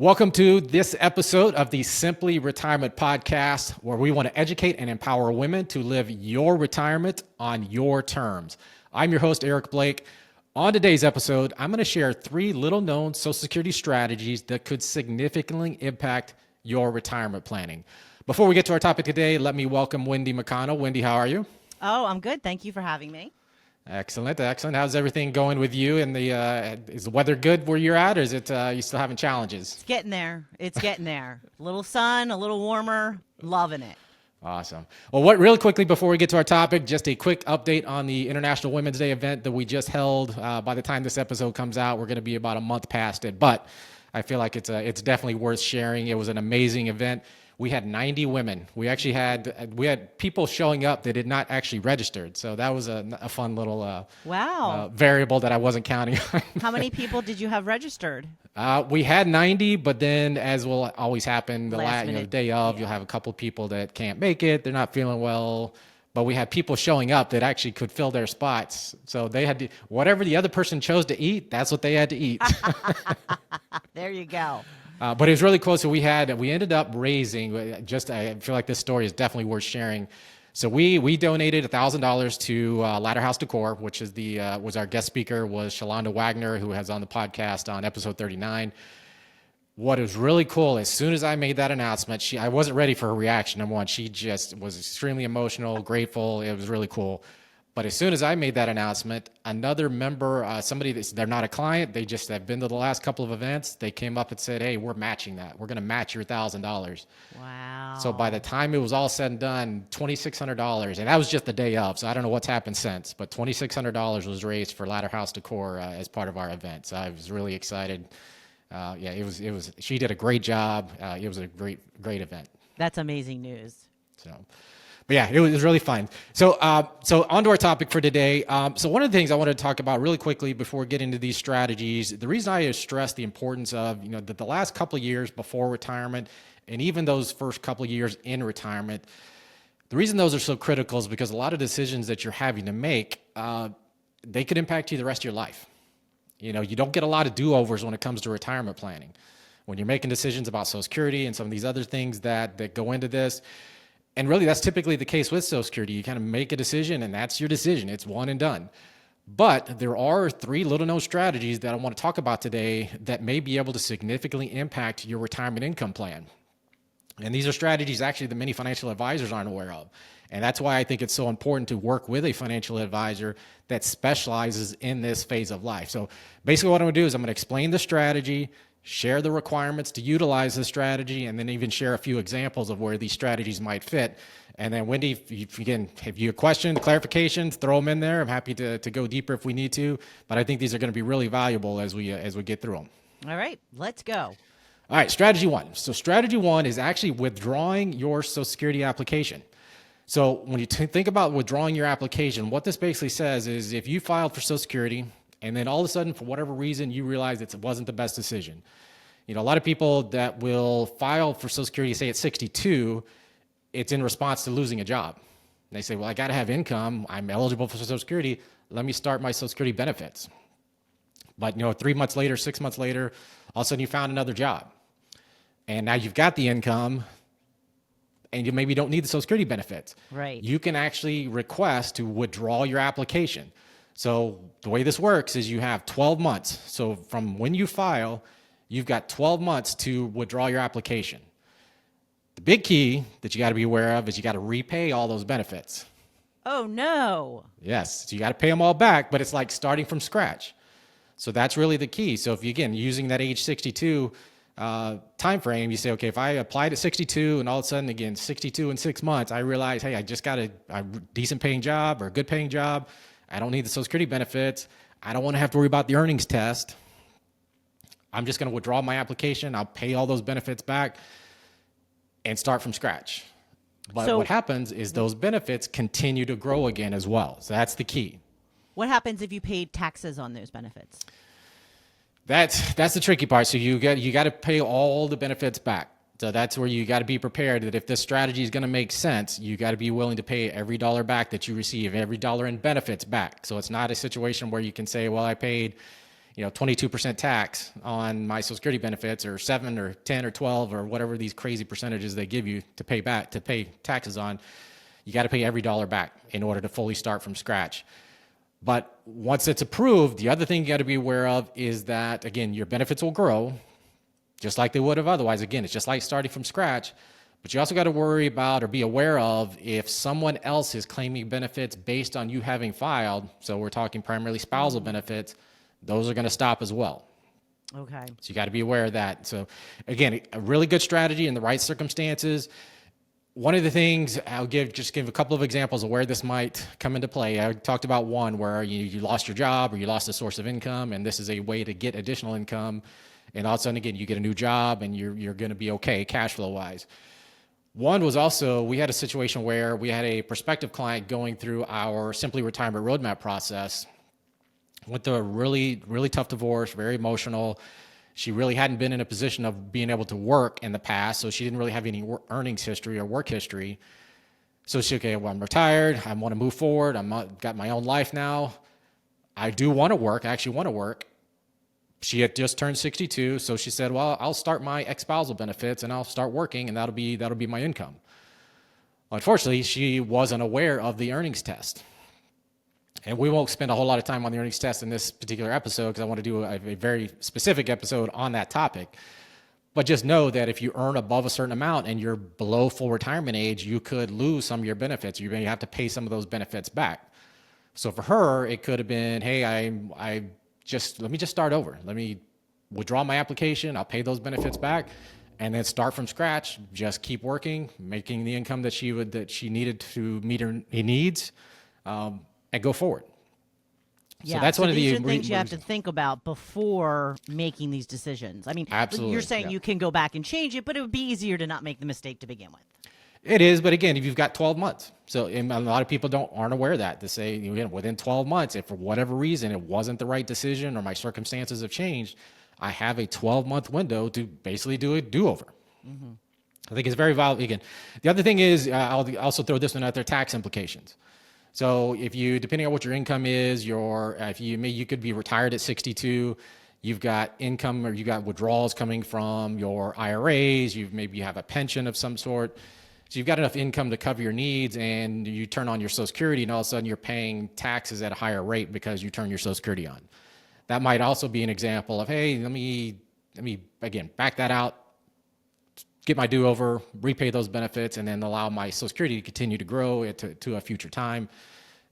Welcome to this episode of the Simply Retirement Podcast, where we want to educate and empower women to live your retirement on your terms. I'm your host, Eric Blake. On today's episode, I'm going to share 3 little-known Social Security strategies that could significantly impact your retirement planning. Before we get to our topic today, let me welcome Wendy McConnell. Wendy, how are you? Oh, I'm good. Thank you for having me. Excellent. How's everything going with you? And is the weather good where you're at, or is it you still having challenges? It's getting there. A little sun, a little warmer. Loving it. Awesome. Well, really quickly before we get to our topic, just a quick update on the International Women's Day event that we just held. By the time this episode comes out, we're going to be about a month past it, but I feel like it's definitely worth sharing. It was an amazing event. We had 90 women. We had people showing up that had not actually registered. So that was a fun little variable that I wasn't counting on. How many people did you have registered? We had 90, but then, as will always happen, the day of, you'll have a couple people that can't make it. They're not feeling well. But we had people showing up that actually could fill their spots. So they had to, whatever the other person chose to eat, that's what they had to eat. There you go. But it was really close. So we ended up raising, I feel like this story is definitely worth sharing. So we donated $1,000 to Ladder House Decor, which is was our guest speaker, was Shalonda Wagner, who has on the podcast on episode 39. What is really cool, as soon as I made that announcement, I wasn't ready for her reaction. Number one, she just was extremely emotional, grateful. It was really cool. But as soon as I made that announcement, another member, they're not a client, they just have been to the last couple of events, they came up and said, hey, we're matching that. We're going to match your $1,000. Wow. So by the time it was all said and done, $2,600, and that was just the day of, so I don't know what's happened since, but $2,600 was raised for Ladder House Decor as part of our event. So I was really excited. She did a great job. It was a great event. That's amazing news. But yeah, it was really fun. So on to our topic for today. So one of the things I wanted to talk about really quickly before we get into these strategies, the reason I stress the importance of, the last couple of years before retirement and even those first couple of years in retirement, the reason those are so critical is because a lot of decisions that you're having to make, they could impact you the rest of your life. You don't get a lot of do-overs when it comes to retirement planning. When you're making decisions about Social Security and some of these other things that go into this, and really, that's typically the case with Social Security. You kind of make a decision, and that's your decision. It's one and done. But there are 3 little-known strategies that I want to talk about today that may be able to significantly impact your retirement income plan. And these are strategies actually that many financial advisors aren't aware of. And that's why I think it's so important to work with a financial advisor that specializes in this phase of life. So basically what I'm going to do is I'm going to explain the strategy, share the requirements to utilize the strategy, and then even share a few examples of where these strategies might fit. And then Wendy, if you have questions, clarifications, throw them in there. I'm happy to go deeper if we need to, but I think these are going to be really valuable as we get through them. All right, let's go. All right, strategy 1. So strategy 1 is actually withdrawing your Social Security application. So when you think about withdrawing your application, what this basically says is if you filed for Social Security, and then all of a sudden, for whatever reason, you realize it wasn't the best decision. A lot of people that will file for Social Security, say at 62, it's in response to losing a job. And they say, well, I got to have income. I'm eligible for Social Security. Let me start my Social Security benefits. But 3 months later, 6 months later, all of a sudden you found another job. And now you've got the income, and you maybe don't need the Social Security benefits. Right. You can actually request to withdraw your application. So the way this works is you have 12 months. So from when you file, you've got 12 months to withdraw your application. The big key that you got to be aware of is you got to repay all those benefits. Oh, no. Yes. So you got to pay them all back, but it's like starting from scratch. So that's really the key. So if you, again, using that age 62 time frame, you say, okay, if I applied at 62 and all of a sudden, again, 62 in 6 months, I realize, hey, I just got a decent paying job or a good paying job. I don't need the Social Security benefits. I don't want to have to worry about the earnings test. I'm just going to withdraw my application. I'll pay all those benefits back and start from scratch. But what happens is those benefits continue to grow again as well. So that's the key. What happens if you paid taxes on those benefits? That's the tricky part. So you got to pay all the benefits back. So that's where you got to be prepared that if this strategy is going to make sense, you got to be willing to pay every dollar back that you receive, every dollar in benefits back. So it's not a situation where you can say, well, I paid 22% tax on my Social Security benefits, or 7 or 10 or 12 or whatever these crazy percentages they give you to pay taxes on, you got to pay every dollar back in order to fully start from scratch. But once it's approved, the other thing you got to be aware of is that, again, your benefits will grow just like they would have otherwise. Again, it's just like starting from scratch, but you also got to worry about or be aware of if someone else is claiming benefits based on you having filed. So we're talking primarily spousal benefits. Those are going to stop as well. Okay. So you got to be aware of that. So again, a really good strategy in the right circumstances. One of the things I'll give a couple of examples of where this might come into play. I talked about one where you lost your job or you lost a source of income, and this is a way to get additional income. And all of a sudden, again, you get a new job and you're going to be okay cash flow wise. One was also, we had a situation where we had a prospective client going through our Simply Retirement Roadmap process. Went through a really, really tough divorce, very emotional. She really hadn't been in a position of being able to work in the past, so she didn't really have any earnings history or work history. So she, okay, well, I'm retired. I want to move forward. Got my own life now. I do want to work. I actually want to work. She had just turned 62, so she said, well, I'll start my ex-spousal benefits and I'll start working, and that'll be my income. Unfortunately, she wasn't aware of the earnings test. And we won't spend a whole lot of time on the earnings test in this particular episode because I want to do a very specific episode on that topic. But just know that if you earn above a certain amount and you're below full retirement age, you could lose some of your benefits. You're going to have to pay some of those benefits back. So for her, it could have been, hey, let me just start over. Let me withdraw my application. I'll pay those benefits back, and then start from scratch. Just keep working, making the income that she needed to meet her needs. And go forward. Yeah, so that's one of these the are things you have to think about before making these decisions. I mean, absolutely, you're saying you can go back and change it, but it would be easier to not make the mistake to begin with. It is, but again, if you've got 12 months, so a lot of people aren't aware of that. To say, within 12 months, if for whatever reason it wasn't the right decision or my circumstances have changed, I have a 12-month window to basically do a do-over. Mm-hmm. I think it's very valuable. Again, the other thing is, I'll also throw this one out there: tax implications. So if you, depending on what your income is, you could be retired at 62, you've got income or you got withdrawals coming from your IRAs, maybe you have a pension of some sort. So you've got enough income to cover your needs, and you turn on your Social Security, and all of a sudden you're paying taxes at a higher rate because you turn your Social Security on. That might also be an example of, hey, let me again back that out, get my do-over, repay those benefits, and then allow my Social Security to continue to grow to a future time,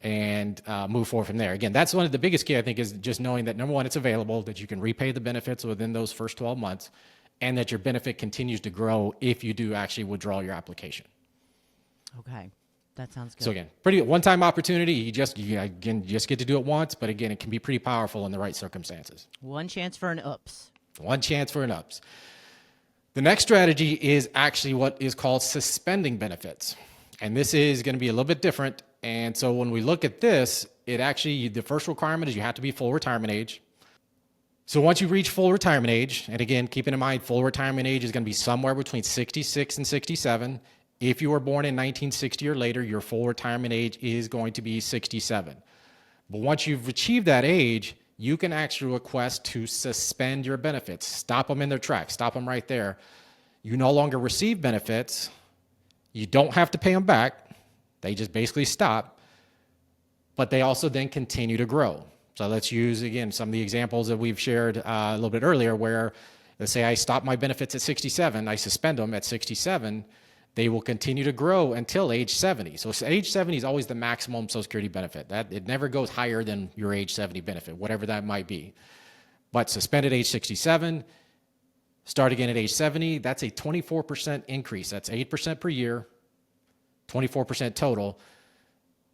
and move forward from there. Again, that's one of the biggest key, I think, is just knowing that, number one, it's available, that you can repay the benefits within those first 12 months, and that your benefit continues to grow if you do actually withdraw your application. Okay, that sounds good. So again, pretty one-time opportunity. You just get to do it once, but again, it can be pretty powerful in the right circumstances. One chance for an oops. One chance for an ups. The next strategy is actually what is called suspending benefits. And this is going to be a little bit different. And so when we look at this, the first requirement is you have to be full retirement age. So once you reach full retirement age, and again, keeping in mind, full retirement age is going to be somewhere between 66 and 67. If you were born in 1960 or later, your full retirement age is going to be 67. But once you've achieved that age, you can actually request to suspend your benefits, stop them in their tracks, stop them right there. You no longer receive benefits. You don't have to pay them back. They just basically stop, but they also then continue to grow. So let's use, again, some of the examples that we've shared a little bit earlier where, let's say I stop my benefits at 67, I suspend them at 67, they will continue to grow until age 70. So age 70 is always the maximum Social Security benefit. It never goes higher than your age 70 benefit, whatever that might be. But suspend at age 67, start again at age 70, that's a 24% increase. That's 8% per year, 24% total.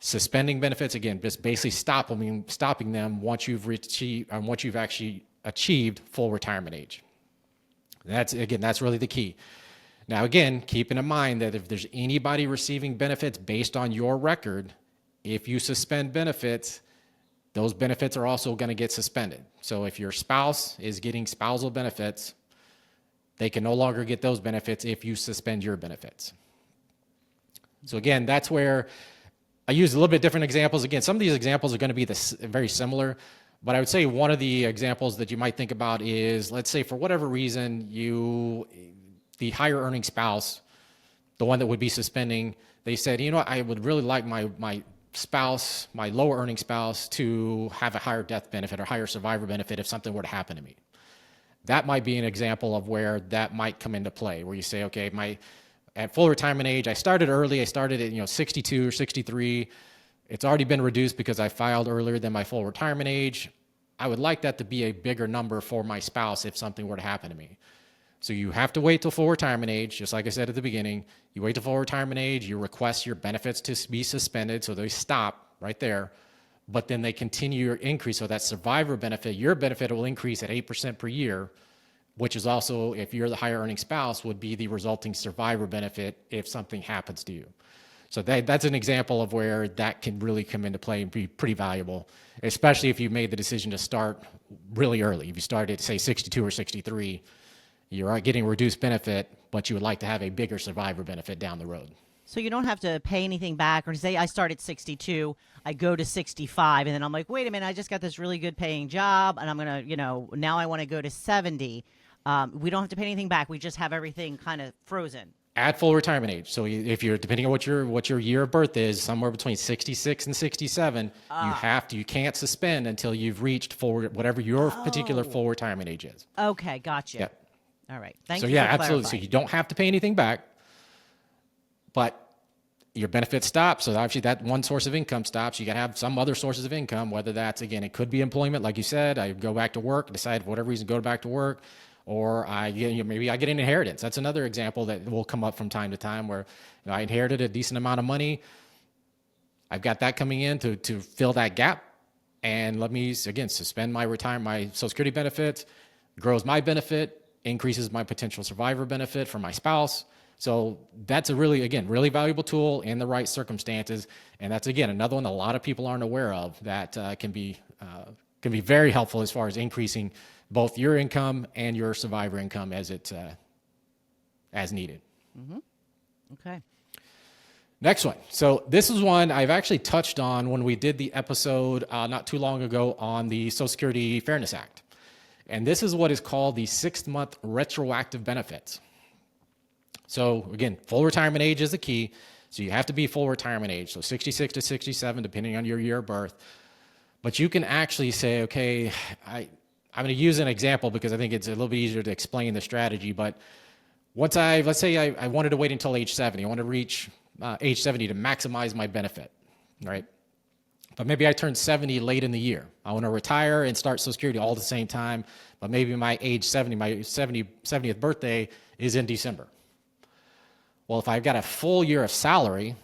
Suspending benefits, again, just basically stopping them once you've actually achieved full retirement age. That's really the key. Now, again, keeping in mind that if there's anybody receiving benefits based on your record, if you suspend benefits, those benefits are also going to get suspended. So if your spouse is getting spousal benefits, they can no longer get those benefits if you suspend your benefits. So again, that's where I use a little bit different examples. Again, some of these examples are going to be very similar, But I would say one of the examples that you might think about is, let's say for whatever reason, the higher earning spouse, the one that would be suspending, they said, I would really like my spouse, my lower earning spouse, to have a higher death benefit or higher survivor benefit if something were to happen to me. That might be an example of where that might come into play, where you say, okay, at full retirement age, I started early. I started at 62 or 63. It's already been reduced because I filed earlier than my full retirement age. I would like that to be a bigger number for my spouse if something were to happen to me. So you have to wait till full retirement age, just like I said at the beginning. You wait till full retirement age, you request your benefits to be suspended, so they stop right there. But then they continue your increase, so that survivor benefit, your benefit will increase at 8% per year, which is also, if you're the higher earning spouse, would be the resulting survivor benefit if something happens to you. So that's an example of where that can really come into play and be pretty valuable, especially if you made the decision to start really early. If you started at, say, 62 or 63, you're getting reduced benefit, but you would like to have a bigger survivor benefit down the road. So you don't have to pay anything back, or say I start at 62, I go to 65, and then I'm like, wait a minute, I just got this really good paying job, and I'm going to, now I want to go to 70. We don't have to pay anything back. We just have everything kind of frozen. At full retirement age. So if you're, depending on what your year of birth is, somewhere between 66 and 67, you can't suspend until you've reached whatever your particular full retirement age is. Okay, gotcha. Yep. All right. Thank you. So yeah, for absolutely. clarifying. So you don't have to pay anything back, but your benefits stop. So obviously that one source of income stops. You got to have some other sources of income, whether that's, again, it could be employment. Like you said, I go back to work, decide for whatever reason, go back to work. Or maybe I get an inheritance. That's another example that will come up from time to time where I inherited a decent amount of money. I've got that coming in to fill that gap. And let me, again, suspend my Social Security benefits, grows my benefit, increases my potential survivor benefit for my spouse. So that's a really valuable tool in the right circumstances. And that's, again, another one a lot of people aren't aware of that can be very helpful as far as increasing both your income and your survivor income as needed. Mm-hmm. Okay. Next one. So this is one I've actually touched on when we did the episode not too long ago on the Social Security Fairness Act. And this is what is called the 6-month retroactive benefits. So again, full retirement age is the key. So you have to be full retirement age. So 66 to 67, depending on your year of birth. But you can actually say, okay, I'm going to use an example because I think it's a little bit easier to explain the strategy. But let's say I wanted to wait until age 70. I want to reach age 70 to maximize my benefit, right? But maybe I turned 70 late in the year. I want to retire and start Social Security all at the same time. But maybe my age 70, my 70th birthday is in December. Well, if I've got a full year of salary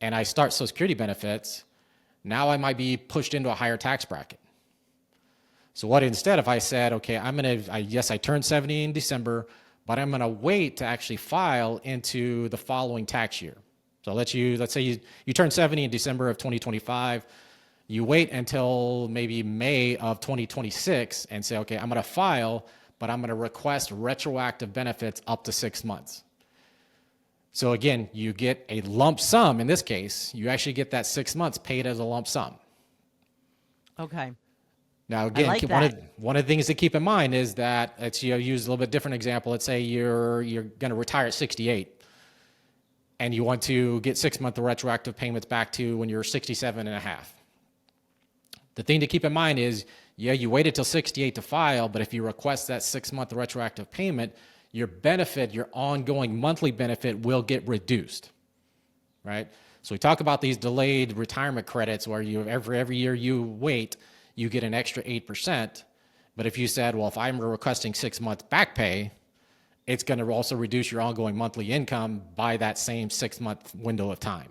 and I start Social Security benefits, now I might be pushed into a higher tax bracket. So if I said, okay, I turned 70 in December, but I'm going to wait to actually file into the following tax year. So let's say you turn 70 in December of 2025. You wait until maybe May of 2026 and say, okay, I'm going to file, but I'm going to request retroactive benefits up to 6 months. So again, you get a lump sum. In this case, you actually get that 6 months paid as a lump sum. Okay. Now, again, like one of the things to keep in mind is that use a little bit different example. Let's say you're going to retire at 68 and you want to get 6 month retroactive payments back to when you're 67 and a half. The thing to keep in mind is, you waited till 68 to file, but if you request that 6 month retroactive payment, your benefit, your ongoing monthly benefit will get reduced, right? So we talk about these delayed retirement credits where every year you wait, you get an extra 8%. But if you said, well, if I'm requesting 6 months back pay, it's going to also reduce your ongoing monthly income by that same 6 month window of time.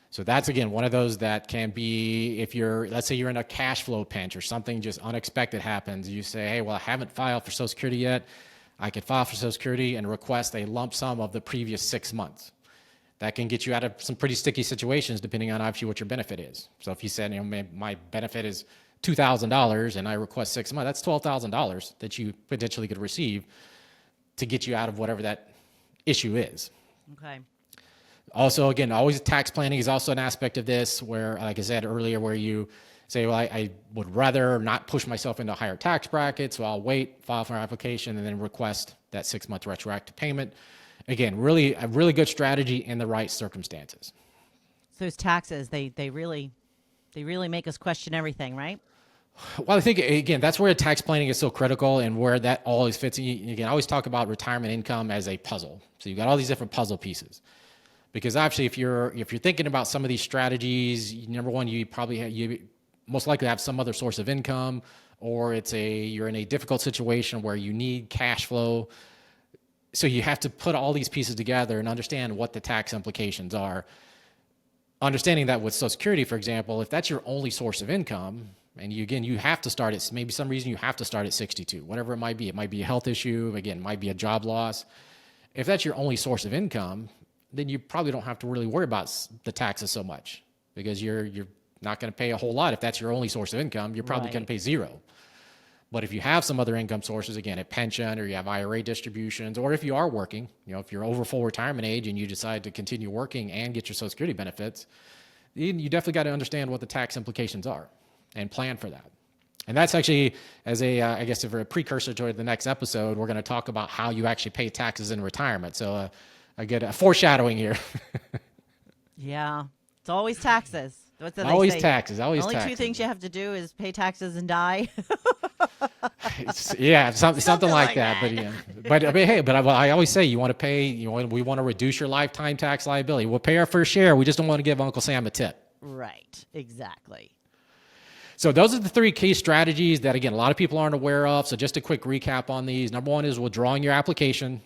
So that's, again, one of those that can be, let's say you're in a cash flow pinch or something just unexpected happens. You say, hey, well, I haven't filed for Social Security yet. I could file for Social Security and request a lump sum of the previous 6 months. That can get you out of some pretty sticky situations depending on obviously what your benefit is. So if you said, my benefit is $2,000 and I request 6 months, that's $12,000 that you potentially could receive to get you out of whatever that issue is. Okay. Also, again, always tax planning is also an aspect of this where, like I said earlier, where you say, well, I would rather not push myself into a higher tax bracket, so I'll wait, file for an application, and then request that 6-month retroactive payment. Again, a really good strategy in the right circumstances. Those taxes, they really make us question everything, right? Well, I think, again, that's where tax planning is so critical and where that always fits. Again, I always talk about retirement income as a puzzle. So you've got all these different puzzle pieces. Because actually, if you're thinking about some of these strategies, number one, you most likely have some other source of income, or you're in a difficult situation where you need cash flow. So you have to put all these pieces together and understand what the tax implications are. Understanding that with Social Security, for example, if that's your only source of income, and you have to start at maybe some reason you have to start at 62, whatever it might be. It might be a health issue. Again, it might be a job loss. If that's your only source of income, then you probably don't have to really worry about the taxes so much, because you're not going to pay a whole lot. If that's your only source of income, you're probably going to pay zero. But if you have some other income sources, again, a pension, or you have IRA distributions, or if you are working, if you're over full retirement age and you decide to continue working and get your Social Security benefits, you definitely got to understand what the tax implications are and plan for that. And that's actually, as I guess, if we're a precursor to the next episode, we're going to talk about how you actually pay taxes in retirement. So I get a foreshadowing here. Yeah, it's always taxes. What's that always say? Taxes. Always Only taxes. two things you have to do is pay taxes and die. Something like that. But I always say we want to reduce your lifetime tax liability. We'll pay our fair share. We just don't want to give Uncle Sam a tip. Right. Exactly. So those are the 3 key strategies that, again, a lot of people aren't aware of. So just a quick recap on these. Number 1 is withdrawing your application.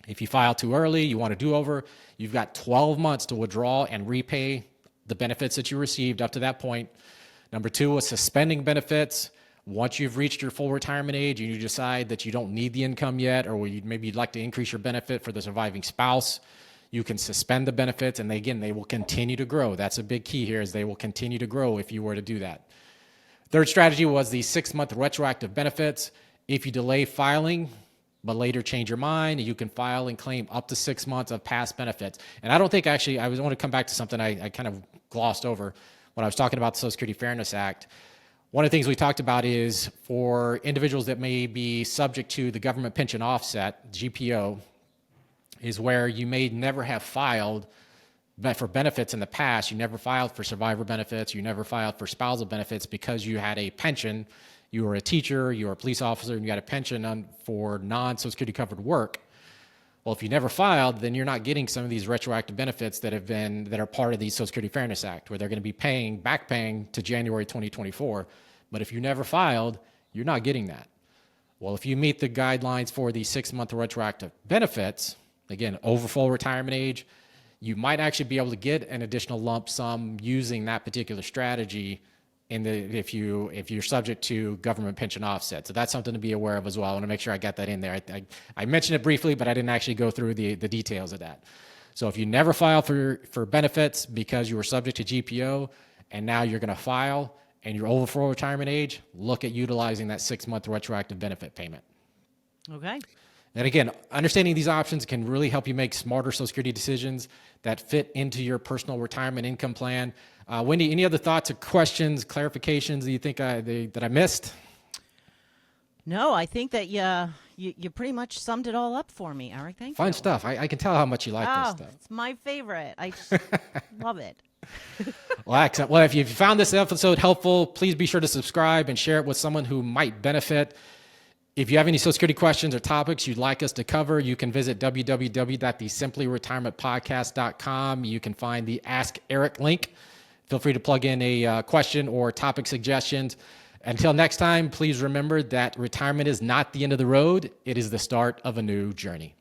If you file too early, you want to do over, you've got 12 months to withdraw and repay the benefits that you received up to that point. Number 2 is suspending benefits. Once you've reached your full retirement age and you decide that you don't need the income yet, or maybe you'd like to increase your benefit for the surviving spouse, you can suspend the benefits, and they will continue to grow. That's a big key here, is they will continue to grow if you were to do that. Third strategy was the 6-month retroactive benefits. If you delay filing, but later change your mind, you can file and claim up to 6 months of past benefits. And I don't think, actually, I want to come back to something I kind of glossed over when I was talking about the Social Security Fairness Act. One of the things we talked about is for individuals that may be subject to the government pension offset, GPO, is where you may never have filed for benefits in the past. You never filed for survivor benefits. You never filed for spousal benefits because you had a pension. You were a teacher, you were a police officer, and you got a pension for non-Social Security covered work. Well, if you never filed, then you're not getting some of these retroactive benefits that are part of the Social Security Fairness Act, where they're going to be back paying to January 2024. But if you never filed, you're not getting that. Well, if you meet the guidelines for the 6-month retroactive benefits, again, over full retirement age, you might actually be able to get an additional lump sum using that particular strategy if you're subject to government pension offset. So that's something to be aware of as well. I want to make sure I got that in there. I mentioned it briefly, but I didn't actually go through the details of that. So if you never file for benefits because you were subject to GPO, and now you're going to file and you're over full retirement age, look at utilizing that 6-month retroactive benefit payment. Okay. And again, understanding these options can really help you make smarter Social Security decisions that fit into your personal retirement income plan. Wendy, any other thoughts or questions, clarifications that you think that I missed? No, I think that you pretty much summed it all up for me, Eric. Thank you. Fun stuff. I can tell how much you like this stuff. It's my favorite. I just love it. Well, excellent. Well, if you found this episode helpful, please be sure to subscribe and share it with someone who might benefit. If you have any Social Security questions or topics you'd like us to cover, you can visit www.thesimply.retirementpodcast.com. You can find the Ask Eric link. Feel free to plug in a question or topic suggestions. Until next time, please remember that retirement is not the end of the road. It is the start of a new journey.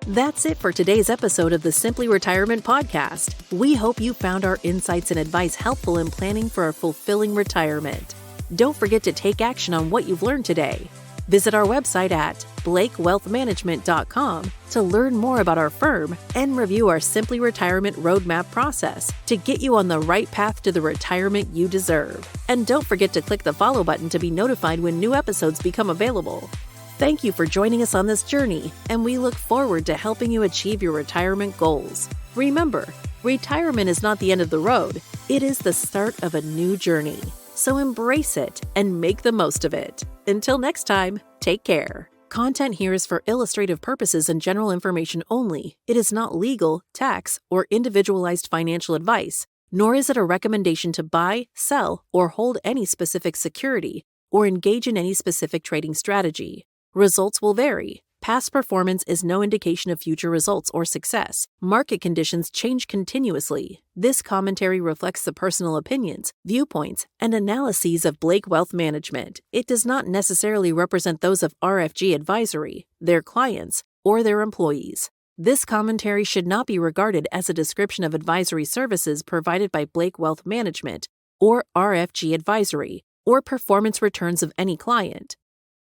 That's it for today's episode of the Simply Retirement Podcast. We hope you found our insights and advice helpful in planning for a fulfilling retirement. Don't forget to take action on what you've learned today. Visit our website at blakewealthmanagement.com to learn more about our firm and review our Simply Retirement Roadmap process to get you on the right path to the retirement you deserve. And don't forget to click the follow button to be notified when new episodes become available. Thank you for joining us on this journey, and we look forward to helping you achieve your retirement goals. Remember, Retirement is not the end of the road, it is the start of a new journey. So embrace it and make the most of it. Until next time, take care. Content here is for illustrative purposes and general information only. It is not legal, tax, or individualized financial advice, nor is it a recommendation to buy, sell, or hold any specific security, or engage in any specific trading strategy. Results will vary. Past performance is no indication of future results or success. Market conditions change continuously. This commentary reflects the personal opinions, viewpoints, and analyses of Blake Wealth Management. It does not necessarily represent those of RFG Advisory, their clients, or their employees. This commentary should not be regarded as a description of advisory services provided by Blake Wealth Management or RFG Advisory, or performance returns of any client.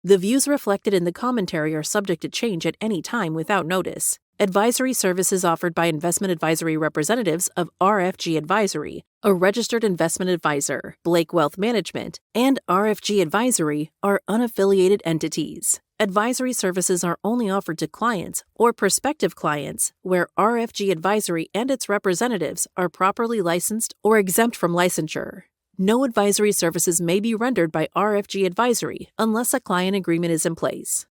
The views reflected in the commentary are subject to change at any time without notice. Advisory services offered by investment advisory representatives of RFG Advisory, a registered investment advisor, Blake Wealth Management, and RFG Advisory are unaffiliated entities. Advisory services are only offered to clients or prospective clients where RFG Advisory and its representatives are properly licensed or exempt from licensure. No advisory services may be rendered by RFG Advisory unless a client agreement is in place.